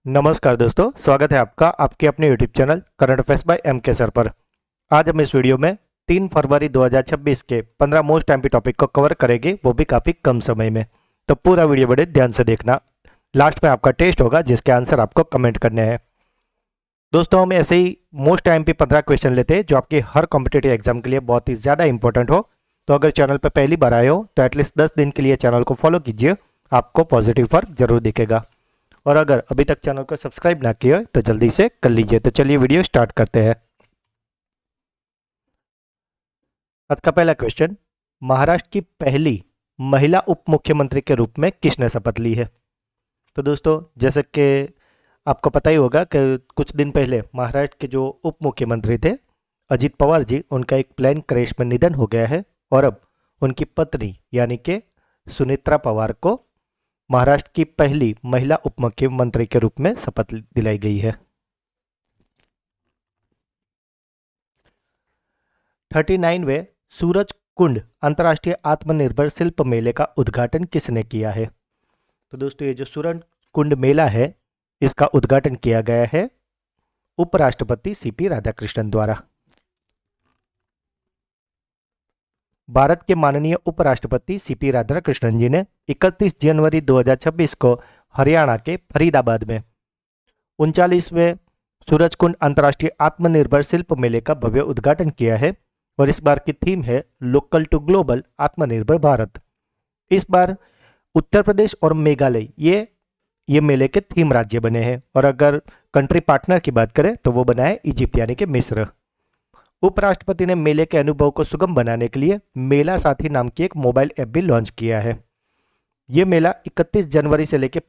नमस्कार दोस्तों, स्वागत है आपका आपके अपने YouTube channel current affairs by M K sir पर। आज हम इस वीडियो में 3 फरवरी 2026 के 15 मोस्ट एमपी टॉपिक को कवर करेंगे, वो भी काफ़ी कम समय में। तो पूरा वीडियो बड़े ध्यान से देखना। लास्ट में आपका टेस्ट होगा जिसके आंसर आपको कमेंट करने हैं। दोस्तों, हम ऐसे ही मोस्ट एमपी 15 क्वेश्चन लेते हैं जो आपके हर कॉम्पिटेटिव एग्जाम के लिए बहुत ही ज़्यादा इंपॉर्टेंट हो। तो अगर चैनल पर पहली बार आए हो तो एटलीस्ट 10 दिन के लिए चैनल को फॉलो कीजिए, आपको पॉजिटिव फर्क जरूर दिखेगा। और अगर अभी तक चैनल को सब्सक्राइब ना किया हो तो जल्दी से कर लीजिए। तो चलिए वीडियो स्टार्ट करते हैं। आज का पहला क्वेश्चन, महाराष्ट्र की पहली महिला उप मुख्यमंत्री के रूप में किसने शपथ ली है? तो दोस्तों, जैसे कि आपको पता ही होगा कि कुछ दिन पहले महाराष्ट्र के जो उप मुख्यमंत्री थे अजीत पवार जी, उनका एक प्लेन क्रैश में निधन हो गया है और अब उनकी पत्नी यानी कि सुनेत्रा पवार को महाराष्ट्र की पहली महिला उप मुख्यमंत्री के रूप में शपथ दिलाई गई है। 39वें सूरज कुंड अंतर्राष्ट्रीय आत्मनिर्भर शिल्प मेले का उद्घाटन किसने किया है? तो दोस्तों, ये जो सूरज कुंड मेला है इसका उद्घाटन किया गया है उपराष्ट्रपति सीपी राधाकृष्णन द्वारा। भारत के माननीय उपराष्ट्रपति सीपी राधाकृष्णन जी ने 31 जनवरी 2026 को हरियाणा के फरीदाबाद में 39वें सूरजकुंड अंतर्राष्ट्रीय आत्मनिर्भर शिल्प मेले का भव्य उद्घाटन किया है और इस बार की थीम है लोकल टू ग्लोबल आत्मनिर्भर भारत। इस बार उत्तर प्रदेश और मेघालय ये मेले के थीम राज्य बने हैं और अगर कंट्री पार्टनर की बात करें तो वो बना है इजिप्ट यानी कि मिस्र। उपराष्ट्रपति ने मेले के अनुभव को सुगम बनाने के लिए मेला साथी नाम की एक मोबाइल ऐप भी लॉन्च किया है। ये मेला 31 जनवरी से लेकर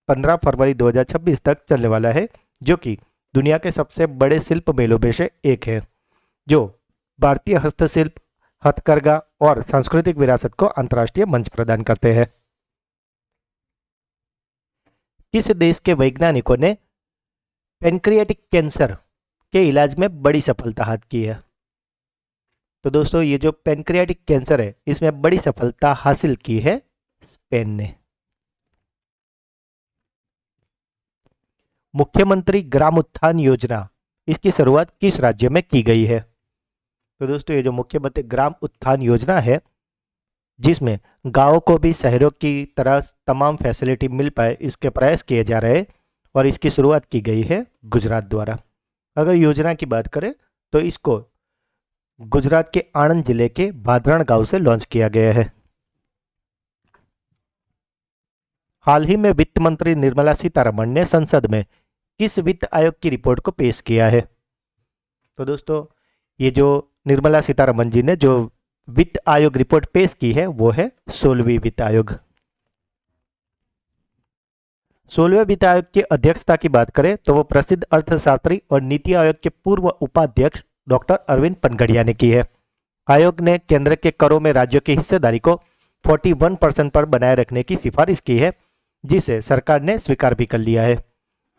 15 फरवरी 2026 तक चलने वाला है, जो कि दुनिया के सबसे बड़े शिल्प मेलों में से एक है, जो भारतीय हस्तशिल्प, हथकरघा और सांस्कृतिक विरासत को अंतर्राष्ट्रीय मंच प्रदान करते हैं। किस देश के वैज्ञानिकों ने पेनक्रियाटिक कैंसर के इलाज में बड़ी सफलता हासिल की है? तो दोस्तों, ये जो पेनक्रियाटिक कैंसर है इसमें बड़ी सफलता हासिल की है स्पेन ने। मुख्यमंत्री ग्राम उत्थान योजना, इसकी शुरुआत किस राज्य में की गई है? तो दोस्तों, ये जो मुख्यमंत्री ग्राम उत्थान योजना है जिसमें गांवों को भी शहरों की तरह तमाम फैसिलिटी मिल पाए, इसके प्रयास किए जा रहे हैं और इसकी शुरुआत की गई है गुजरात द्वारा। अगर योजना की बात करें तो इसको गुजरात के आणंद जिले के भादरण गांव से लॉन्च किया गया है। हाल ही में वित्त मंत्री निर्मला सीतारमण ने संसद में किस वित्त आयोग की रिपोर्ट को पेश किया है? तो दोस्तों, ये जो निर्मला सीतारमण जी ने जो वित्त आयोग रिपोर्ट पेश की है वो है 16वीं वित्त आयोग। 16वें वित्त आयोग की अध्यक्षता की बात करें तो वो प्रसिद्ध अर्थशास्त्री और नीति आयोग के पूर्व उपाध्यक्ष डॉक्टर अरविंद पनगड़िया ने की है। आयोग ने केंद्र के करों में राज्यों की हिस्सेदारी को 41% पर बनाए रखने की सिफारिश की है, जिसे सरकार ने स्वीकार भी कर लिया है।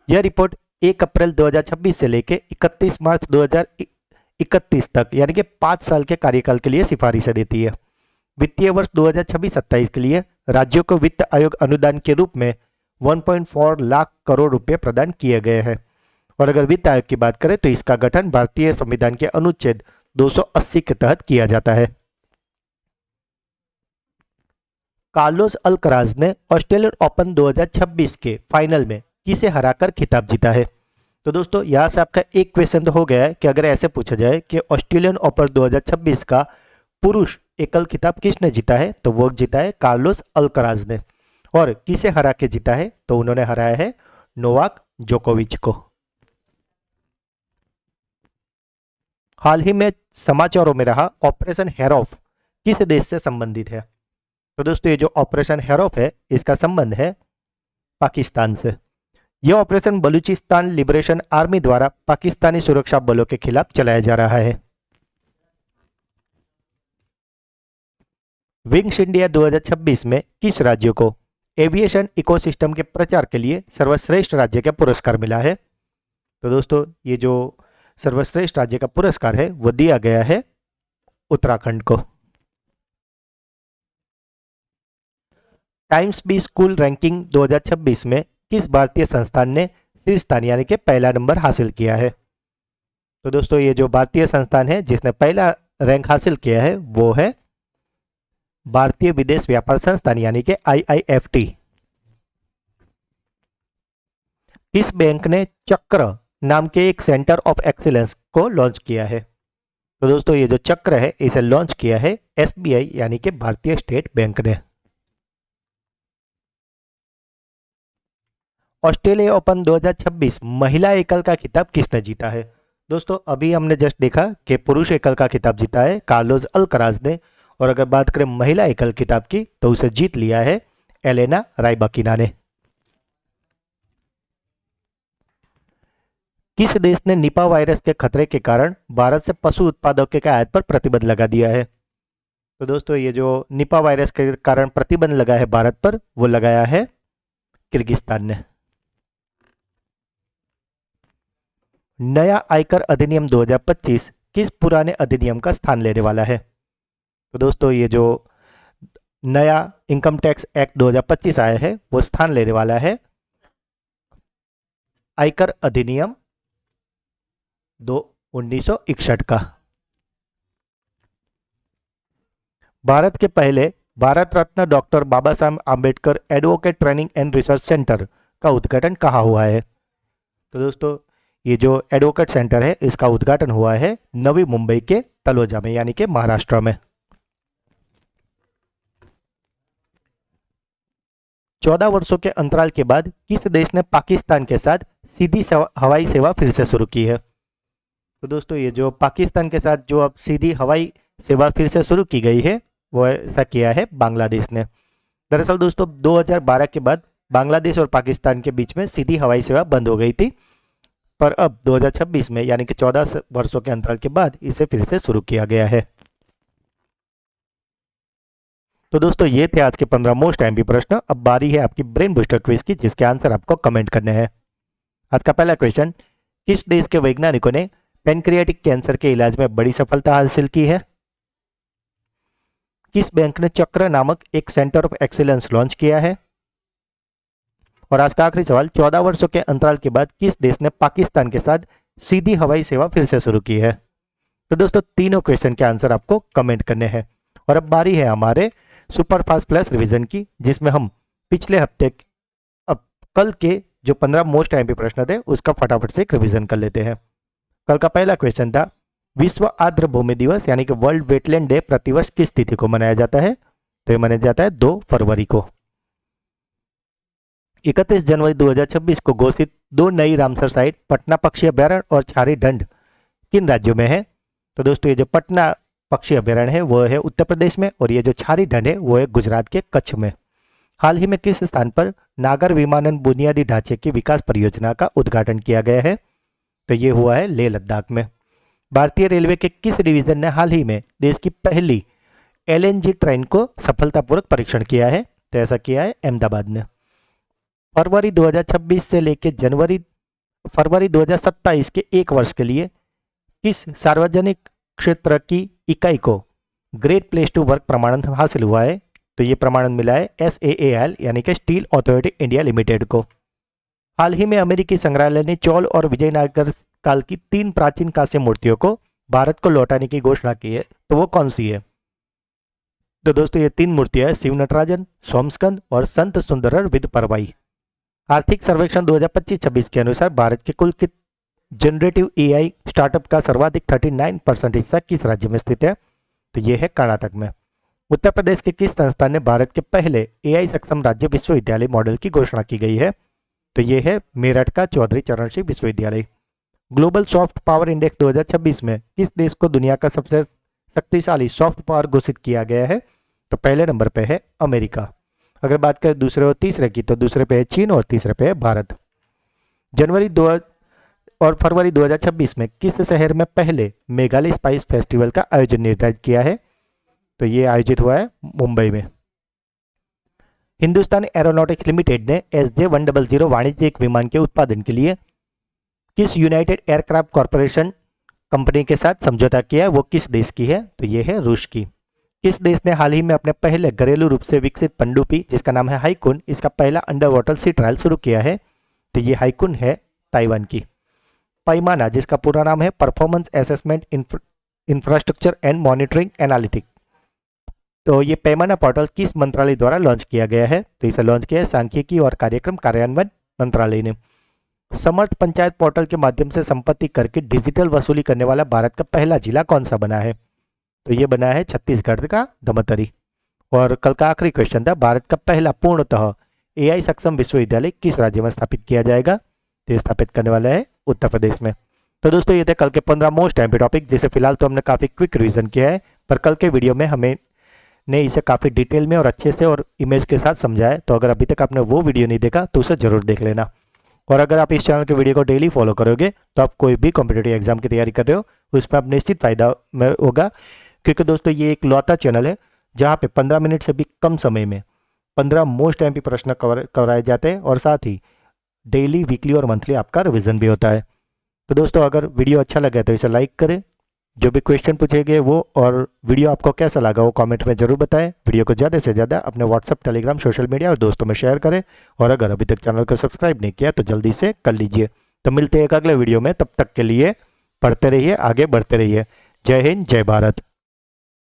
यह रिपोर्ट 1 अप्रैल 2026 से लेकर 31 मार्च 2031 तक यानी कि 5 साल के कार्यकाल के लिए सिफारिशें देती है। वित्तीय वर्ष 2026-27 के लिए राज्यों को वित्त आयोग अनुदान के रूप में 1.4 लाख करोड़ रुपए प्रदान किए गए हैं। और अगर वित्त आयोग की बात करें तो इसका गठन भारतीय संविधान के अनुच्छेद 280 के तहत किया जाता है। कार्लोस अल्कराज ने ऑस्ट्रेलियन ओपन 2026 के फाइनल में किसे हराकर खिताब जीता है? तो दोस्तों, यहां से आपका एक क्वेश्चन तो हो गया है कि अगर ऐसे पूछा जाए कि ऑस्ट्रेलियन ओपन 2026 का पुरुष एकल खिताब किसने जीता है, तो वो जीता है कार्लोस अल्कराज ने। और किसे हरा के जीता है, तो उन्होंने हराया है नोवाक जोकोविच को। हाल ही में समाचारों में रहा ऑपरेशन हेरोफ किस देश से संबंधित है? तो दोस्तों, ये जो ऑपरेशन हेरोफ है इसका संबंध है पाकिस्तान से। यह ऑपरेशन बलूचिस्तान लिबरेशन आर्मी द्वारा पाकिस्तानी सुरक्षा बलों के खिलाफ चलाया जा रहा है। विंग्स इंडिया 2026 में किस राज्य को एविएशन इकोसिस्टम के प्रचार के लिए सर्वश्रेष्ठ राज्य का पुरस्कार मिला है? तो दोस्तों, ये जो सर्वश्रेष्ठ राज्य का पुरस्कार है वो दिया गया है उत्तराखंड को। टाइम्स बी स्कूल रैंकिंग 2026 में किस भारतीय संस्थान ने शीर्ष स्थान यानी कि पहला नंबर हासिल किया है। तो दोस्तों ये जो भारतीय संस्थान है जिसने पहला रैंक हासिल किया है वो है भारतीय विदेश व्यापार संस्थान यानी कि IIFT। इस बैंक ने चक्र नाम के एक सेंटर ऑफ एक्सीलेंस को लॉन्च किया है। तो दोस्तों ये जो चक्र है इसे लॉन्च किया है SBI यानी कि भारतीय स्टेट बैंक ने। ऑस्ट्रेलिया ओपन 2026 महिला एकल का खिताब किसने जीता है? दोस्तों अभी हमने जस्ट देखा कि पुरुष एकल का खिताब जीता है कार्लोस अल्कराज ने, और अगर बात करें महिला एकल खिताब की तो उसे जीत लिया है एलेना रायबाकिना ने। किस देश ने निपा वायरस के खतरे के कारण भारत से पशु उत्पादों के आयात पर प्रतिबंध लगा दिया है? तो दोस्तों ये जो निपा वायरस के कारण प्रतिबंध लगा है भारत पर वो लगाया है किर्गिस्तान ने। नया आयकर अधिनियम 2025 किस पुराने अधिनियम का स्थान लेने वाला है? तो दोस्तों ये जो नया इनकम टैक्स एक्ट 2025 आया है वो स्थान लेने वाला है आयकर अधिनियम 1961 का। भारत के पहले Bharat Ratna doctor Baba Saheb Ambedkar advocate training and research centre का उद्घाटन कहाँ हुआ है? तो दोस्तों ये जो एडवोकेट सेंटर है इसका उद्घाटन हुआ है नवी मुंबई के तलोजा में यानी कि महाराष्ट्र में। 14 वर्षों के अंतराल के बाद किस देश ने पाकिस्तान के साथ सीधी हवाई सेवा फिर से शुरू की है? तो दोस्तों ये जो पाकिस्तान के साथ जो अब सीधी हवाई सेवा फिर से शुरू की गई है वो ऐसा किया है बांग्लादेश ने। दरअसल दोस्तों 2012 के बाद बांग्लादेश और पाकिस्तान के बीच में सीधी हवाई सेवा बंद हो गई थी, पर अब 2026 में यानी कि 14 वर्षों के अंतराल के बाद इसे फिर से शुरू किया गया है। तो दोस्तों ये थे आज के 15 मोस्ट एमपी प्रश्न। अब बारी है आपकी ब्रेन बूस्टर क्विज की जिसके आंसर आपको कमेंट करने हैं। आज का पहला क्वेश्चन, किस देश के वैज्ञानिकों ने पैनक्रियाटिक कैंसर के इलाज में बड़ी सफलता हासिल की है? किस बैंक ने चक्र नामक एक सेंटर ऑफ एक्सीलेंस लॉन्च किया है? और आज का आखिरी सवाल, 14 वर्षों के अंतराल के बाद किस देश ने पाकिस्तान के साथ सीधी हवाई सेवा फिर से शुरू की है? तो दोस्तों तीनों क्वेश्चन के आंसर आपको कमेंट करने हैं। और अब बारी है हमारे सुपर फास्ट प्लस रिवीजन की जिसमें हम पिछले हफ्ते अब कल के जो 15 मोस्ट एमपी प्रश्न थे उसका फटाफट से एक रिवीजन कर लेते हैं। कल का पहला क्वेश्चन था विश्व आर्द्र भूमि दिवस यानी कि वर्ल्ड वेटलैंड डे प्रतिवर्ष किस तिथि को मनाया जाता है? तो ये मनाया जाता है 2 फरवरी को। 31 जनवरी 2026 को घोषित 2 नई रामसर साइट पटना पक्षी अभ्यारण्य और छारी ढंड किन राज्यों में है? तो दोस्तों ये जो पटना पक्षी अभ्यारण्य है वो है उत्तर प्रदेश में, और ये जो छारी ढंड है वो है गुजरात के कच्छ में। हाल ही में किस स्थान पर नागर विमानन बुनियादी ढांचे की विकास परियोजना का उद्घाटन किया गया है? तो ये हुआ है लेह लद्दाख में। भारतीय रेलवे के किस डिवीजन ने हाल ही में देश की पहली LNG ट्रेन को सफलतापूर्वक परीक्षण किया है? तो ऐसा किया है अहमदाबाद ने। फरवरी 2026 से लेकर फरवरी 2027 के एक वर्ष के लिए किस सार्वजनिक क्षेत्र की इकाई को ग्रेट प्लेस टू वर्क प्रमाणन हासिल हुआ है? तो ये प्रमाणन मिला है SAAL यानी कि स्टील अथॉरिटी इंडिया लिमिटेड को। हाल ही में अमेरिकी संग्रहालय ने चोल और विजयनगर काल की 3 प्राचीन कांस्य मूर्तियों को भारत को लौटाने की घोषणा की है, तो वो कौन सी है? तो दोस्तों ये 3 मूर्तियां हैं शिव नटराजन, सोमस्कंद और संत सुंदरर विद परवाई। आर्थिक सर्वेक्षण 2025-26 के अनुसार भारत के कुल के जनरेटिव AI स्टार्टअप का सर्वाधिक 39% हिस्सा किस राज्य में स्थित है? तो ये है कर्नाटक में। उत्तर प्रदेश के किस संस्थान ने भारत के पहले AI सक्षम राज्य विश्वविद्यालय मॉडल की घोषणा की गई है? तो ये है मेरठ का चौधरी चरण सिंह विश्वविद्यालय। ग्लोबल सॉफ्ट पावर इंडेक्स 2026 में किस देश को दुनिया का सबसे शक्तिशाली सॉफ्ट पावर घोषित किया गया है? तो पहले नंबर पे है अमेरिका। अगर बात करें दूसरे और तीसरे की तो दूसरे पे है चीन और तीसरे पे है भारत। जनवरी 2 और फरवरी 2026 में किस शहर में पहले मेघालय स्पाइस फेस्टिवल का आयोजन निर्धारित किया है? तो ये आयोजित हुआ है मुंबई में। हिंदुस्तान एरोनॉटिक्स लिमिटेड ने SJ-100 वाणिज्यिक विमान के उत्पादन के लिए किस यूनाइटेड एयरक्राफ्ट कॉरपोरेशन कंपनी के साथ समझौता किया है? वो किस देश की है? तो ये है रूस की। किस देश ने हाल ही में अपने पहले घरेलू रूप से विकसित पनडुब्बी जिसका नाम है हाईकुन, इसका पहला अंडर वाटर सी ट्रायल शुरू किया है? तो ये हाईकुन है ताइवान की। पैमाना, जिसका पूरा नाम है performance assessment infrastructure and monitoring analytic. तो ये पैमाना पोर्टल किस मंत्रालय द्वारा लॉन्च किया गया है? तो इसे लॉन्च किया है सांख्यिकी और कार्यक्रम कार्यान्वयन मंत्रालय ने। समर्थ पंचायत पोर्टल के माध्यम से संपत्ति कर की डिजिटल वसूली करने वाला भारत का पहला जिला कौन सा बना है? तो ये बना है छत्तीसगढ़ का दमोतरी। और कल का आखिरी क्वेश्चन था, भारत का पहला पूर्णतः एआई सक्षम विश्वविद्यालय किस राज्य में स्थापित किया जाएगा? तो ये स्थापित करने वाला है उत्तर प्रदेश में। तो दोस्तों ये थे कल के 15 मोस्ट एमपी टॉपिक, जिसे फिलहाल तो हमने काफ़ी क्विक रिवीजन किया है, पर कल के वीडियो में हमें ने इसे काफ़ी डिटेल में और अच्छे से और इमेज के साथ समझाया। तो अगर अभी तक आपने वो वीडियो नहीं देखा तो उसे जरूर देख लेना। और अगर आप इस चैनल के वीडियो को डेली फॉलो करोगे तो आप कोई भी कॉम्पिटिटिव एग्जाम की तैयारी कर रहे हो उसमें आप निश्चित फायदा में होगा, क्योंकि दोस्तों ये एक लौता चैनल है जहाँ पे 15 मिनट से भी कम समय में 15 मोस्ट एमपी प्रश्न कराए जाते हैं और साथ ही डेली, वीकली और मंथली आपका रिवीजन भी होता है। तो दोस्तों अगर वीडियो अच्छा लगे तो इसे लाइक करें, जो भी क्वेश्चन पूछे गए वो, और वीडियो आपको कैसा लगा वो कमेंट में जरूर बताएं। वीडियो को ज़्यादा से ज़्यादा अपने व्हाट्सअप, टेलीग्राम, सोशल मीडिया और दोस्तों में शेयर करें। और अगर अभी तक चैनल को सब्सक्राइब नहीं किया तो जल्दी से कर लीजिए। तो मिलते हैं एक अगले वीडियो में, तब तक के लिए पढ़ते रहिए, आगे बढ़ते रहिए। जय हिंद, जय भारत।